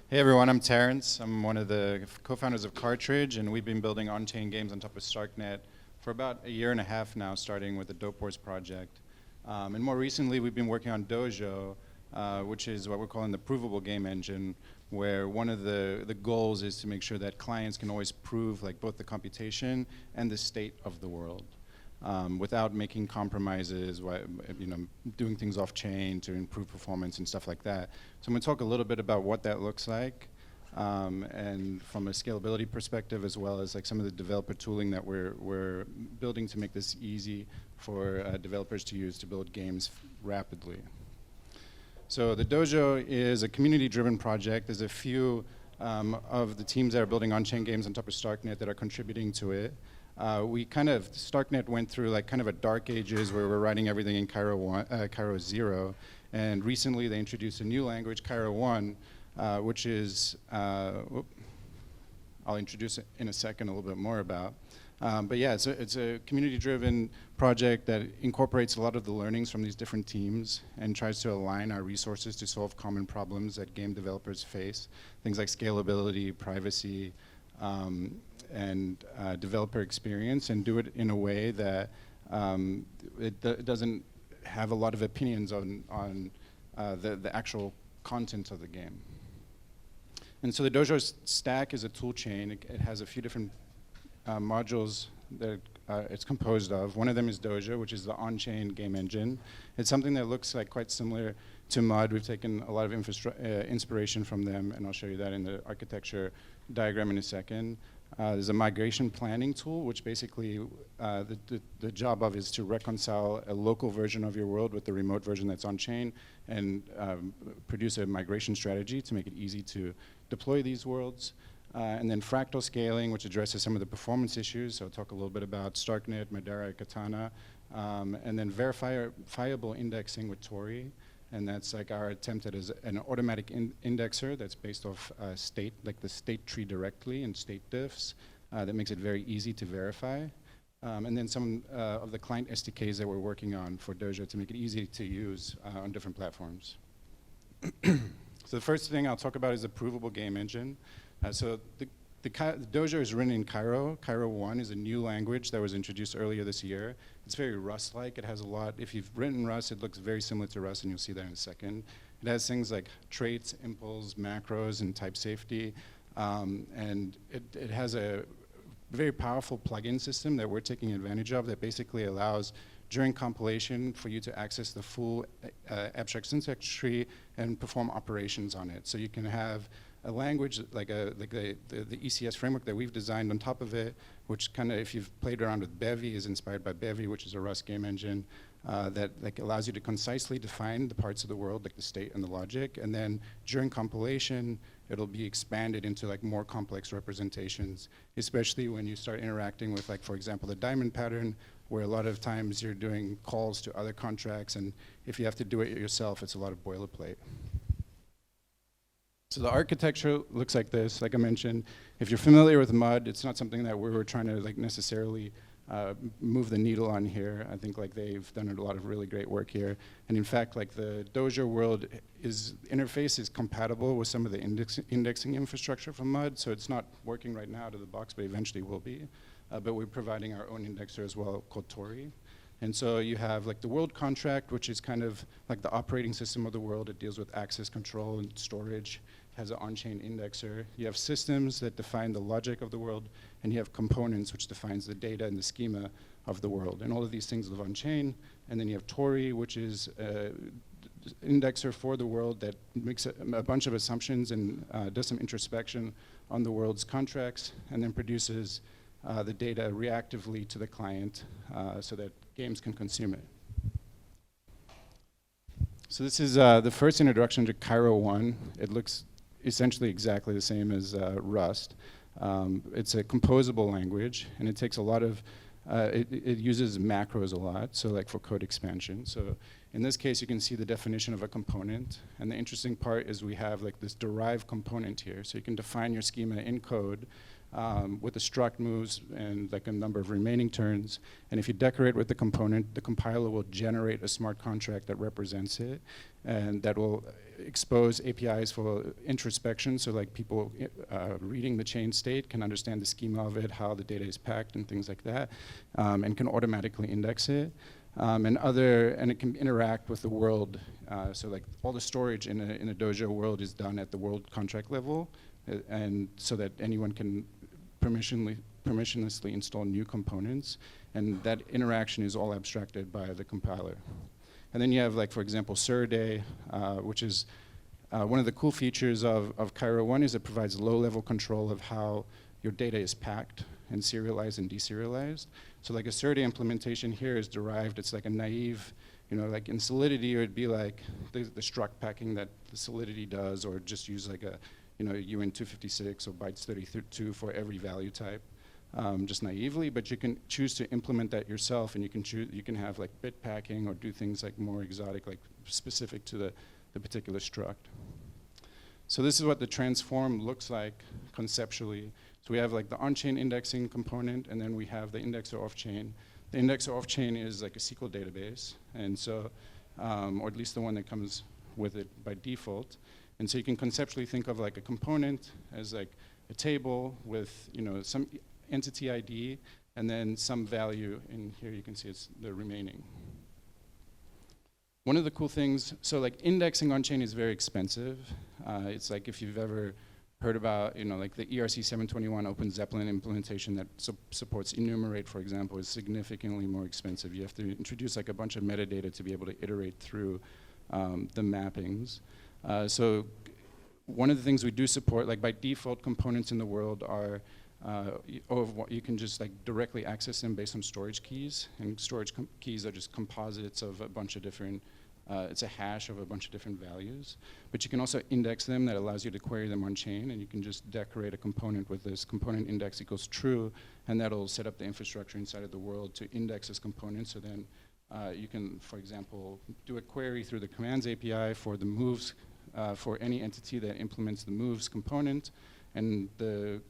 Hey everyone, I'm Terrence. I'm one of the co-founders of Cartridge, and we've been building on-chain games on top of StarkNet for about a year and a half now, starting with the Dope Wars project. And more recently, we've been working on Dojo, which is what we're calling the provable game engine, where one of the goals is to make sure that clients can always prove like both the computation and the state of the world. Without making compromises, doing things off-chain to improve performance and stuff like that. So I'm going to talk a little bit about what that looks like, and from a scalability perspective, as well as like some of the developer tooling that we're building to make this easy for developers to use to build games rapidly. So the Dojo is a community-driven project. There's a few of the teams that are building on-chain games on top of StarkNet that are contributing to it. StarkNet went through like kind of a dark ages where we're writing everything in Cairo 0, and recently they introduced a new language, Cairo 1, which is, I'll introduce it in a second a little bit more about. But yeah, it's a community-driven project that incorporates a lot of the learnings from these different teams and tries to align our resources to solve common problems that game developers face, things like scalability, privacy, and developer experience, and do it in a way that it doesn't have a lot of opinions on the actual content of the game. And so the Dojo stack is a tool chain. It has a few different modules that it's composed of. One of them is Dojo, which is the on-chain game engine. It's something that looks like quite similar to Mud. We've taken a lot of inspiration from them, and I'll show you that in the architecture diagram in a second. There's a migration planning tool, which basically the job of is to reconcile a local version of your world with the remote version that's on-chain, and produce a migration strategy to make it easy to deploy these worlds. And then fractal scaling, which addresses some of the performance issues. So I'll talk a little bit about StarkNet, Madara, Katana. And then verifiable indexing with Tori. And that's like our attempt at an automatic indexer that's based off state, like the state tree directly and state diffs, that makes it very easy to verify. And then some of the client SDKs that we're working on for Dojo to make it easy to use on different platforms. So the first thing I'll talk about is the provable game engine. So the Dojo is written in Cairo. Cairo 1 is a new language that was introduced earlier this year. It's very Rust-like. It has a lot. If you've written Rust, it looks very similar to Rust, and you'll see that in a second. It has things like traits, impls, macros, and type safety. And it has a very powerful plugin system that we're taking advantage of that basically allows, during compilation, for you to access the full abstract syntax tree and perform operations on it. So you can have a language like the ECS framework that we've designed on top of it, which kind of, if you've played around with Bevy, is inspired by Bevy, which is a Rust game engine that like allows you to concisely define the parts of the world, like the state and the logic, and then during compilation, it'll be expanded into like more complex representations, especially when you start interacting with, like, for example, the diamond pattern, where a lot of times you're doing calls to other contracts, and if you have to do it yourself, it's a lot of boilerplate. So the architecture looks like this. Like I mentioned, if you're familiar with Mud, it's not something that we were trying to like necessarily move the needle on here. I think like they've done a lot of really great work here. And in fact, like the Dojo world interface is compatible with some of the indexing infrastructure from Mud. So it's not working right now out of the box, but eventually will be. But we're providing our own indexer as well, called Tori. And so you have like the world contract, which is kind of like the operating system of the world. It deals with access control and storage. It has an on-chain indexer. You have systems that define the logic of the world, and you have components, which defines the data and the schema of the world. And all of these things live on-chain. And then you have Tori, which is an indexer for the world that makes a bunch of assumptions and does some introspection on the world's contracts, and then produces the data reactively to the client so that games can consume it. So this is the first introduction to Cairo 1. It looks essentially exactly the same as Rust. It's a composable language, and it takes a lot of, it uses macros a lot, so like for code expansion. So in this case, you can see the definition of a component, and the interesting part is we have like this derived component here. So you can define your schema in code with the struct moves and like a number of remaining turns. And if you decorate with the component, the compiler will generate a smart contract that represents it, and that will expose APIs for introspection, so like people reading the chain state can understand the schema of it, how the data is packed and things like that, and can automatically index it. And it can interact with the world. So like all the storage in a Dojo world is done at the world contract level, and so that anyone can permissionlessly install new components, and that interaction is all abstracted by the compiler. And then you have, like, for example, Surday, which is one of the cool features of Cairo 1 is it provides low-level control of how your data is packed and serialized and deserialized. So like a Surday implementation here is derived, it's like a naive, like in Solidity, it would be like the struct packing that the Solidity does, or just use like a, UN256 or bytes 32 for every value type. Just naively, but you can choose to implement that yourself, and you can have like bit packing or do things like more exotic, like specific to the particular struct. So this is what the transform looks like conceptually. So we have like the on-chain indexing component, and then we have the indexer off-chain. The indexer off-chain is like a SQL database, and so, or at least the one that comes with it by default. And so you can conceptually think of like a component as like a table with some entity ID, and then some value, and here you can see it's the remaining. One of the cool things, so like indexing on-chain is very expensive. It's like if you've ever heard about, like the ERC 721 Open Zeppelin implementation that supports enumerate, for example, is significantly more expensive. You have to introduce like a bunch of metadata to be able to iterate through the mappings. So one of the things we do support, like by default, components in the world are you can just like directly access them based on storage keys, and storage keys are just composites of a bunch of different, it's a hash of a bunch of different values. But you can also index them. That allows you to query them on chain, and you can just decorate a component with this component index equals true, and that'll set up the infrastructure inside of the world to index this component. So then you can, for example, do a query through the commands API for the moves, for any entity that implements the moves component, and the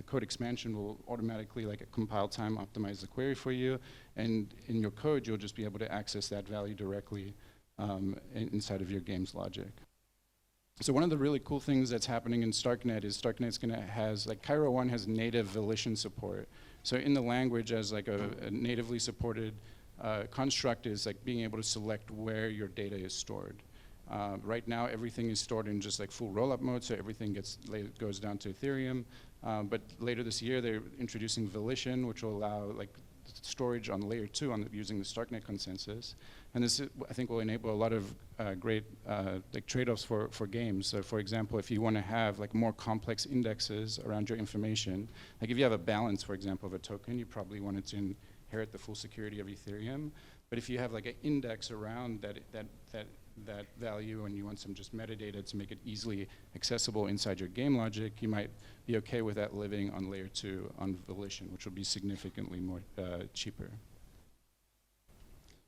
code expansion will automatically, like at compile time, optimize the query for you. And in your code, you'll just be able to access that value directly inside of your game's logic. So one of the really cool things that's happening in StarkNet is StarkNet's like Cairo 1 has native volition support. So in the language, as like a natively supported construct is like being able to select where your data is stored. Right now, everything is stored in just like full rollup mode, so everything goes down to Ethereum. But later this year, they're introducing Volition, which will allow like storage on layer 2 using the StarkNet consensus. And this, I think, will enable a lot of great like trade-offs for games. So for example, if you want to have like more complex indexes around your information, like if you have a balance, for example, of a token, you probably want it to inherit the full security of Ethereum. But if you have like an index around that value, and you want some just metadata to make it easily accessible inside your game logic, you might be okay with that living on layer 2 on Volition, which will be significantly more cheaper.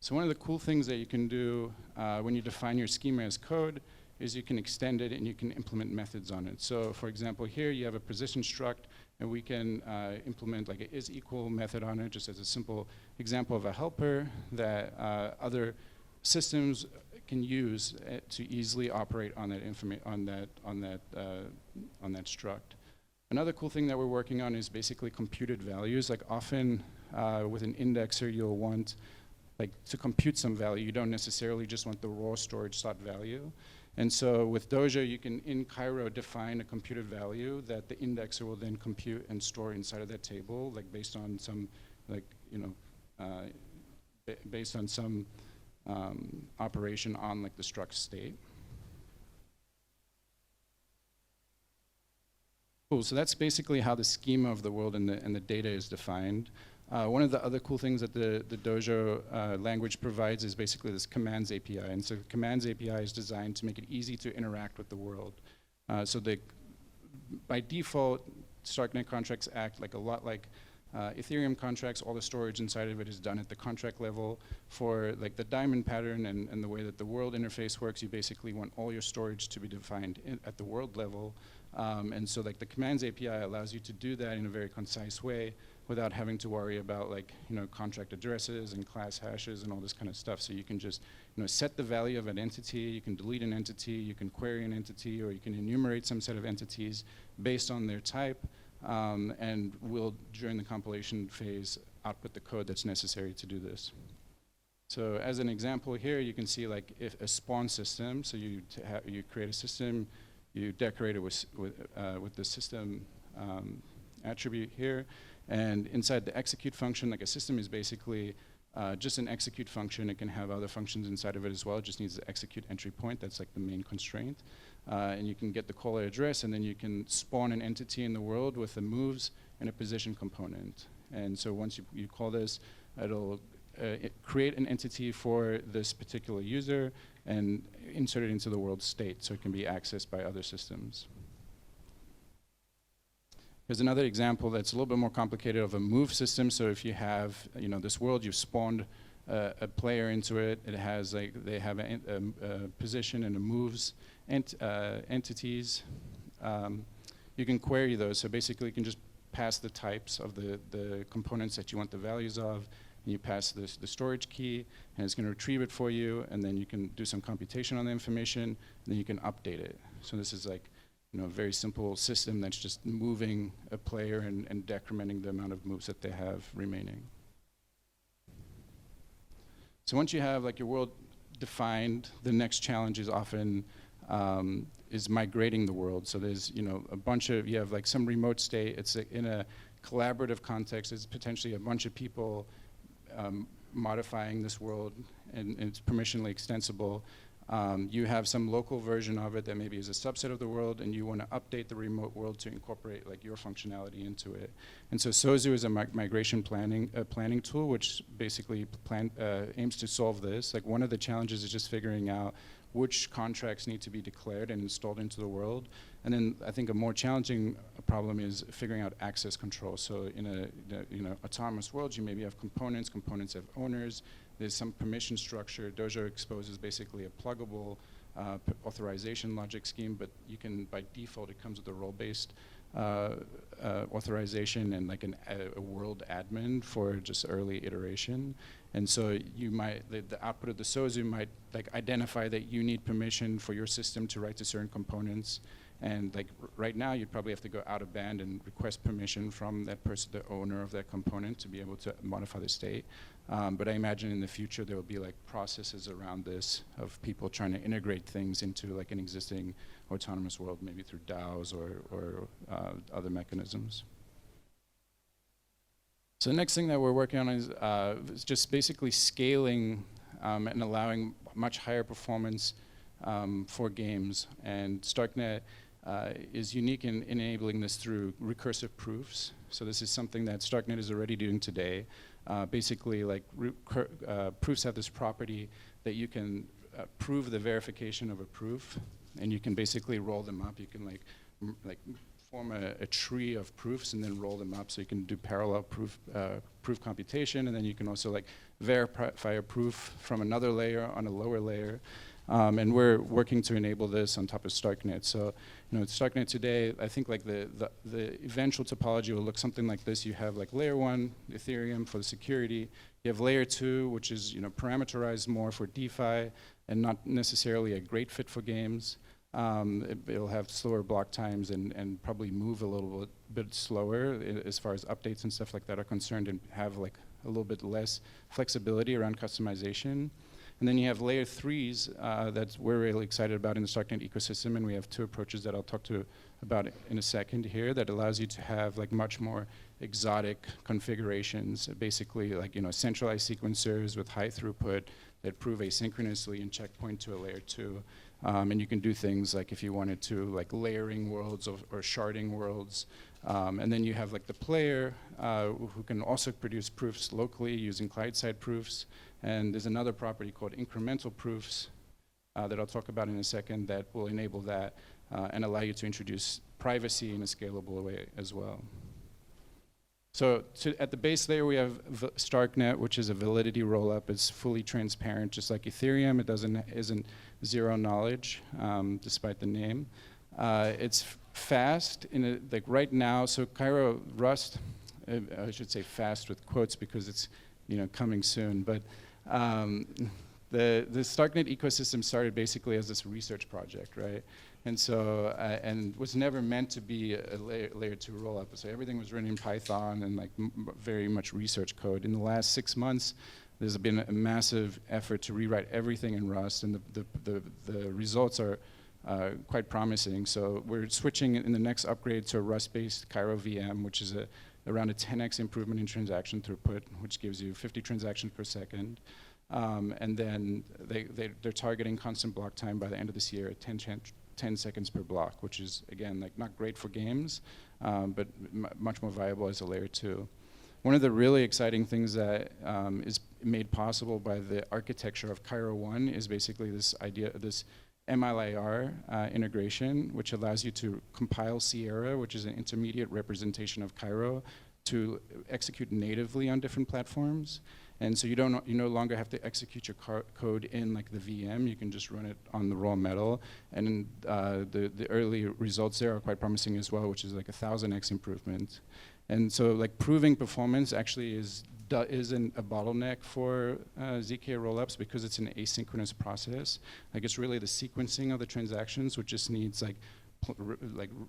So one of the cool things that you can do when you define your schema as code is you can extend it and you can implement methods on it. So for example, here you have a position struct, and we can implement like an is-equal method on it, just as a simple example of a helper that other systems can use to easily operate on that struct. Another cool thing that we're working on is basically computed values. Like often with an indexer, you'll want like to compute some value. You don't necessarily just want the raw storage sought value. And so with Dojo, you can in Cairo define a computed value that the indexer will then compute and store inside of that table, like based on some based on some operation on like the struct state. Cool, so that's basically how the schema of the world and the data is defined. One of the other cool things that the Dojo language provides is basically this commands API. And so the commands API is designed to make it easy to interact with the world. So by default, StarkNet contracts act like a lot like Ethereum contracts, all the storage inside of it is done at the contract level. For like the diamond pattern and the way that the world interface works, you basically want all your storage to be defined at the world level. And so like the commands API allows you to do that in a very concise way without having to worry about like, contract addresses and class hashes and all this kind of stuff. So you can just, set the value of an entity, you can delete an entity, you can query an entity, or you can enumerate some set of entities based on their type, and we'll, during the compilation phase, output the code that's necessary to do this. So as an example here, you can see like if a spawn system, so you create a system, you decorate it with the system attribute here, and inside the execute function, like a system is basically just an execute function. It can have other functions inside of it as well. It just needs the execute entry point. That's like the main constraint. And you can get the caller address, and then you can spawn an entity in the world with the moves and a position component. And so once you call this, it'll create an entity for this particular user and insert it into the world state so it can be accessed by other systems. Here's another example that's a little bit more complicated of a move system. So if you have, this world, you've spawned a player into it. It has they have a position and a moves entities. You can query those. So basically, you can just pass the types of the components that you want the values of. And you pass the storage key, and it's going to retrieve it for you. And then you can do some computation on the information, and then you can update it. So this is like, a very simple system that's just moving a player and decrementing the amount of moves that they have remaining. So once you have like your world defined, the next challenge is often is migrating the world. So there's a bunch of, you have like some remote state. It's in a collaborative context. It's potentially a bunch of people modifying this world, and it's permissionally extensible. You have some local version of it that maybe is a subset of the world, and you want to update the remote world to incorporate like your functionality into it. And so Sozu is a migration planning tool, which basically aims to solve this. Like one of the challenges is just figuring out which contracts need to be declared and installed into the world. And then I think a more challenging problem is figuring out access control. So in a autonomous world, you maybe have components have owners. There's some permission structure. Dojo exposes basically a pluggable authorization logic scheme, but you can, by default, it comes with a role-based authorization and like a world admin for just early iteration. And so you might, the output of the Sozu might like identify that you need permission for your system to write to certain components. And like right now, you'd probably have to go out of band and request permission from that person, the owner of that component, to be able to modify the state. But I imagine in the future there will be like processes around this of people trying to integrate things into like an existing autonomous world, maybe through DAOs or other mechanisms. So the next thing that we're working on is just basically scaling and allowing much higher performance for games. And StarkNet is unique in enabling this through recursive proofs. So this is something that StarkNet is already doing today. Basically, like proofs have this property that you can prove the verification of a proof, and you can basically roll them up. You can like form a tree of proofs and then roll them up, so you can do parallel proof computation, and then you can also like verify a proof from another layer on a lower layer. And we're working to enable this on top of StarkNet. So, StarkNet today, I think like the eventual topology will look something like this. You have like layer 1, Ethereum for the security. You have layer 2, which is parameterized more for DeFi and not necessarily a great fit for games. It'll have slower block times and probably move a little bit slower as far as updates and stuff like that are concerned, and have like a little bit less flexibility around customization. And then you have layer 3s that we're really excited about in the StarkNet ecosystem, and we have 2 approaches that I'll talk about in a second here that allows you to have like much more exotic configurations, basically like centralized sequencers with high throughput that prove asynchronously and checkpoint to a layer 2. And you can do things like if you wanted to, like layering worlds or sharding worlds. And then you have like the player who can also produce proofs locally using client-side proofs. And there's another property called incremental proofs that I'll talk about in a second that will enable that and allow you to introduce privacy in a scalable way as well. So at the base layer, we have StarkNet, which is a validity rollup. It's fully transparent, just like Ethereum. It isn't zero knowledge, despite the name. It's fast like right now. So Cairo Rust, I should say fast with quotes because it's coming soon. But the StarkNet ecosystem started basically as this research project, right? And so, and was never meant to be a layer 2 rollup. So everything was written in Python and like very much research code. In the last 6 months, there's been a massive effort to rewrite everything in Rust, and the results are quite promising. So we're switching in the next upgrade to a Rust-based Cairo VM, which is around a 10x improvement in transaction throughput, which gives you 50 transactions per second. And then they're targeting constant block time by the end of this year at 10 seconds per block, which is, again, like not great for games, but much more viable as a layer 2. One of the really exciting things that is made possible by the architecture of Cairo 1 is basically this idea, this MLIR integration, which allows you to compile Sierra, which is an intermediate representation of Cairo, to execute natively on different platforms. And so you no longer have to execute your code in like the VM. You can just run it on the raw metal. And the early results there are quite promising as well, which is like 1,000x improvement. And so like proving performance actually isn't a bottleneck for ZK rollups because it's an asynchronous process. Like it's really the sequencing of the transactions, which just needs like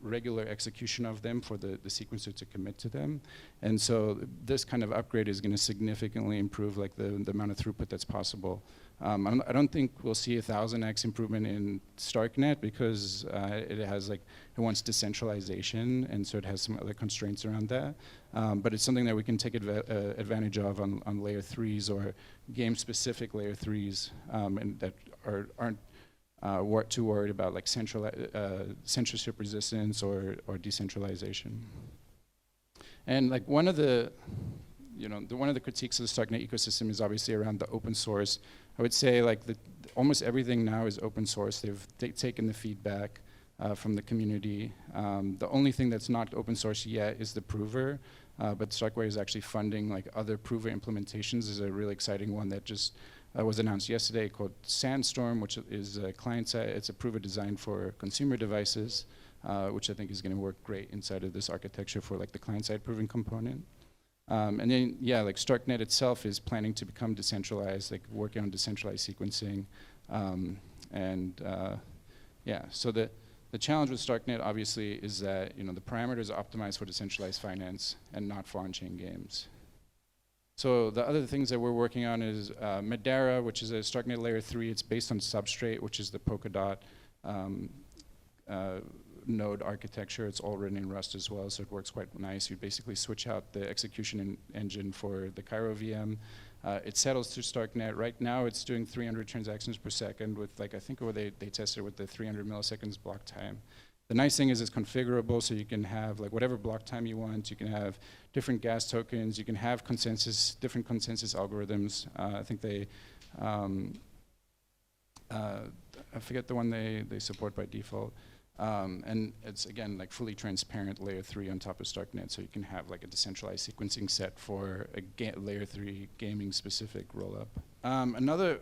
regular execution of them for the sequencer to commit to them. And so this kind of upgrade is going to significantly improve like the amount of throughput that's possible. I don't think we'll see 1,000x improvement in StarkNet because it wants decentralization, and so it has some other constraints around that. But it's something that we can take advantage of on layer 3s or game-specific layer 3s, and that aren't too worried about like censorship resistance or decentralization. And like one of the critiques of the StarkNet ecosystem is obviously around the open source. I would say like almost everything now is open source. They've taken the feedback from the community. The only thing that's not open source yet is the prover, but Starkware is actually funding like other prover implementations. There's a really exciting one that just was announced yesterday called Sandstorm, which is a client-side. It's a prover designed for consumer devices, which I think is going to work great inside of this architecture for like the client-side proving component. And then, yeah, like StarkNet itself is planning to become decentralized, like working on decentralized sequencing. Yeah, so the challenge with StarkNet obviously is that the parameters are optimized for decentralized finance and not for on-chain games. So the other things that we're working on is Madeira, which is a StarkNet layer 3. It's based on Substrate, which is the Polkadot node architecture. It's all written in Rust as well, so it works quite nice. You basically switch out the execution engine for the Cairo VM. It settles through StarkNet. Right now, it's doing 300 transactions per second with, like, I think they tested with the 300 milliseconds block time. The nice thing is it's configurable, so you can have like whatever block time you want. You can have different gas tokens. You can have different consensus algorithms. I think I forget the one they support by default. And it's, again, like fully transparent layer 3 on top of StarkNet, so you can have like a decentralized sequencing set for a layer 3 gaming specific rollup. Another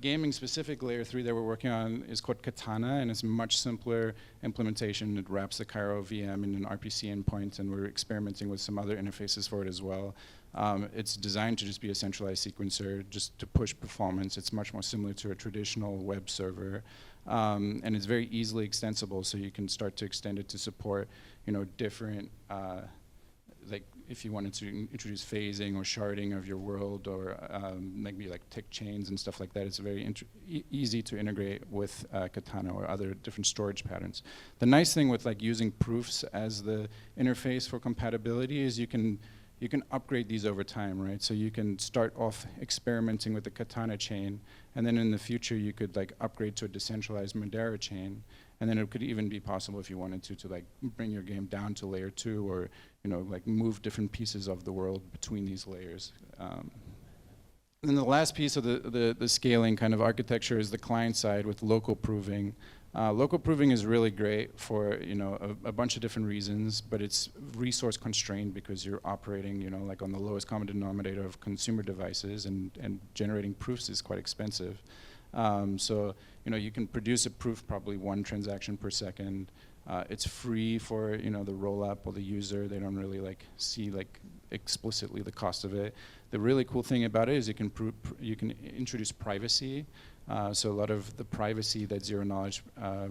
gaming specific layer 3 that we're working on is called Katana, and it's a much simpler implementation. It wraps the Cairo VM in an RPC endpoint, and we're experimenting with some other interfaces for it as well. It's designed to just be a centralized sequencer, just to push performance. It's much more similar to a traditional web server. And it's very easily extensible, so you can start to extend it to support, different, like if you wanted to introduce phasing or sharding of your world, or maybe like tick chains and stuff like that. It's very easy to integrate with Katana or other different storage patterns. The nice thing with like using proofs as the interface for compatibility is you can upgrade these over time, right? So you can start off experimenting with the Katana chain, and then in the future you could like upgrade to a decentralized Madeira chain, and then it could even be possible if you wanted to like bring your game down to layer 2, or like move different pieces of the world between these layers. And then the last piece of the scaling kind of architecture is the client side with local proving. Local proving is really great for a bunch of different reasons, but it's resource constrained because you're operating like on the lowest common denominator of consumer devices, and generating proofs is quite expensive. So you can produce a proof probably 1 transaction per second. It's free for the roll-up or the user. They don't really see explicitly the cost of it. The really cool thing about it is you can introduce privacy. So a lot of the privacy that zero knowledge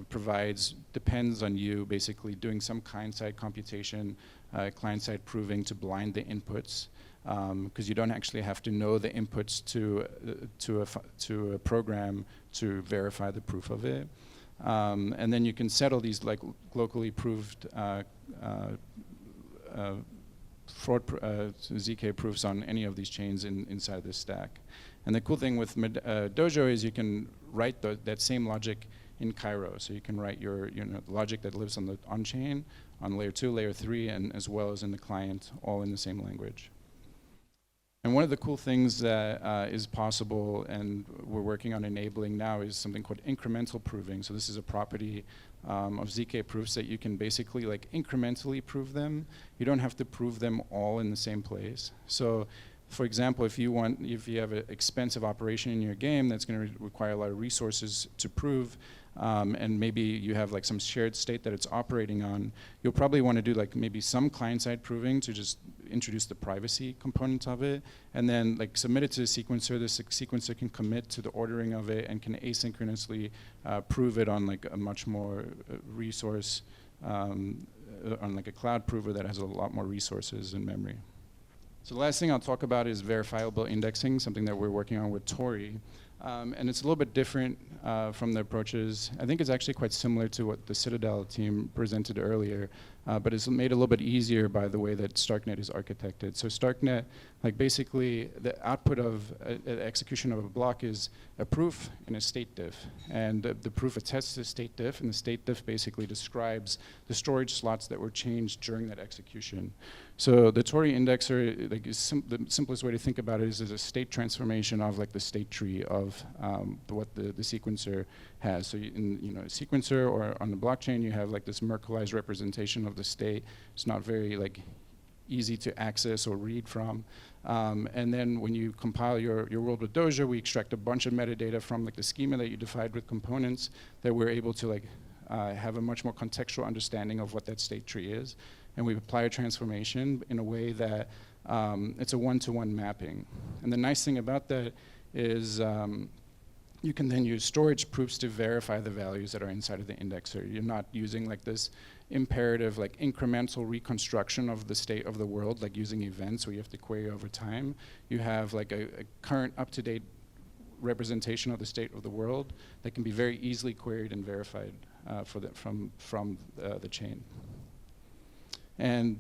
provides depends on you basically doing some client-side computation, client-side proving to blind the inputs, because you don't actually have to know the inputs to a program to verify the proof of it. And then you can settle these locally proved ZK proofs on any of these chains inside this stack. And the cool thing with Dojo is you can write that same logic in Cairo. So you can write your logic that lives on chain, on layer 2, layer 3, and as well as in the client, all in the same language. And one of the cool things that is possible and we're working on enabling now is something called incremental proving. So this is a property of ZK proofs that you can basically incrementally prove them. You don't have to prove them all in the same place. So for example, if you have an expensive operation in your game that's going to require a lot of resources to prove, and maybe you have some shared state that it's operating on, you'll probably want to do maybe some client-side proving to just introduce the privacy component of it, and then submit it to the sequencer. The sequencer can commit to the ordering of it and can asynchronously prove it on a much more resource, on a cloud prover that has a lot more resources and memory. So the last thing I'll talk about is verifiable indexing, something that we're working on with Tori. And it's a little bit different from the approaches. I think it's actually quite similar to what the Citadel team presented earlier, but it's made a little bit easier by the way that StarkNet is architected. So StarkNet, basically the output of execution of a block is a proof and a state diff. And the proof attests to the state diff, and the state diff basically describes the storage slots that were changed during that execution. So the Tori indexer, the simplest way to think about it is a state transformation of the state tree of what the sequencer has. So in a sequencer or on the blockchain, you have this Merkleized representation of the state. It's not very easy to access or read from. And then when you compile your world with Dojo, we extract a bunch of metadata from the schema that you defined with components that we're able to have a much more contextual understanding of what that state tree is. And we apply a transformation in a way that it's a one-to-one mapping. And the nice thing about that is you can then use storage proofs to verify the values that are inside of the indexer. You're not using this imperative incremental reconstruction of the state of the world, using events where you have to query over time. You have a current up-to-date representation of the state of the world that can be very easily queried and verified from the chain. And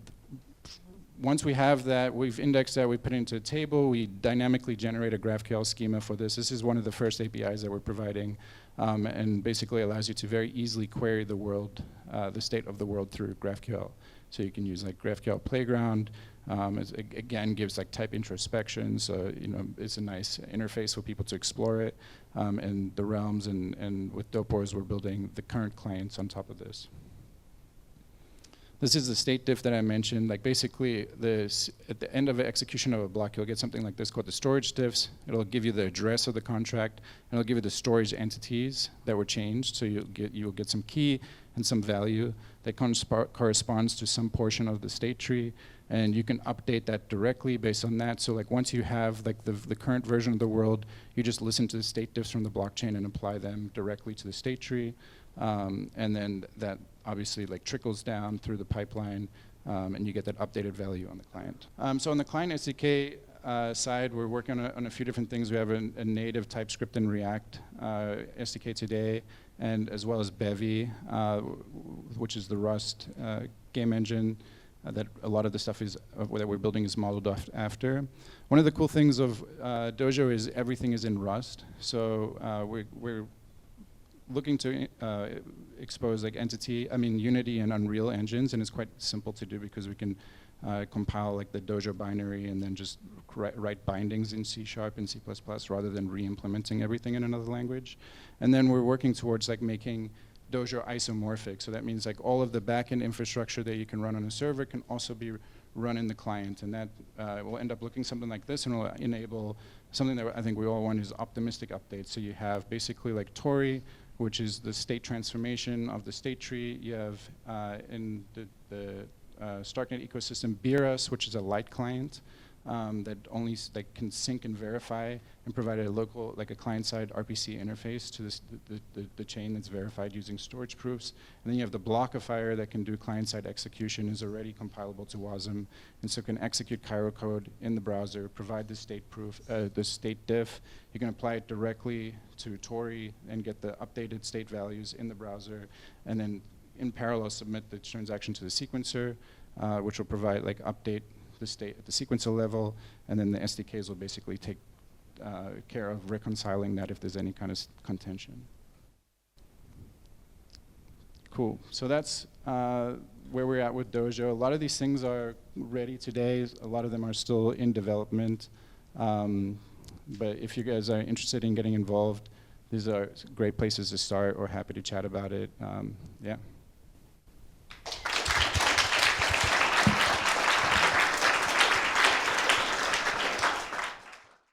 once we have that, we've indexed that, we put it into a table, we dynamically generate a GraphQL schema for this. This is one of the first APIs that we're providing, and basically allows you to very easily query the world, the state of the world through GraphQL. So you can use GraphQL Playground. It again gives type introspection, so it's a nice interface for people to explore it. And the realms and with Dopors, we're building the current clients on top of this. This is the state diff that I mentioned. Basically, at the end of the execution of a block, you'll get something like this called the storage diffs. It'll give you the address of the contract, and it'll give you the storage entities that were changed. So you'll get some key and some value that corresponds to some portion of the state tree, and you can update that directly based on that. So once you have the current version of the world, you just listen to the state diffs from the blockchain and apply them directly to the state tree, and then that obviously trickles down through the pipeline, and you get that updated value on the client. So on the client SDK side, we're working on a few different things. We have a native TypeScript and React SDK today, and as well as Bevy, which is the Rust game engine that a lot of the stuff that we're building is modeled after. One of the cool things of Dojo is everything is in Rust. So we're looking to expose Unity and Unreal engines, and it's quite simple to do because we can compile the Dojo binary and then just write bindings in C# and C++ rather than re-implementing everything in another language. And then we're working towards making Dojo isomorphic. So that means like all of the backend infrastructure that you can run on a server can also be run in the client, and that will end up looking something like this, and will enable something that I think we all want is optimistic updates. So you have basically like Tori, which is the state transformation of the state tree. You have in the StarkNet ecosystem Beerus, which is a light client that only can sync and verify and provide a local, like a client-side RPC interface to this, the chain that's verified using storage proofs. And then you have the Blockifier that can do client-side execution, is already compilable to WASM, and so can execute Cairo code in the browser, provide the state proof, the state diff. You can apply it directly to Tori and get the updated state values in the browser, and then in parallel submit the transaction to the sequencer, which will provide like update the state at the sequencer level, and then the SDKs will basically take care of reconciling that if there's any kind of contention. Cool. So that's where we're at with Dojo. A lot of these things are ready today. A lot of them are still in development. But if you guys are interested in getting involved, these are great places to start, or happy to chat about it. Yeah.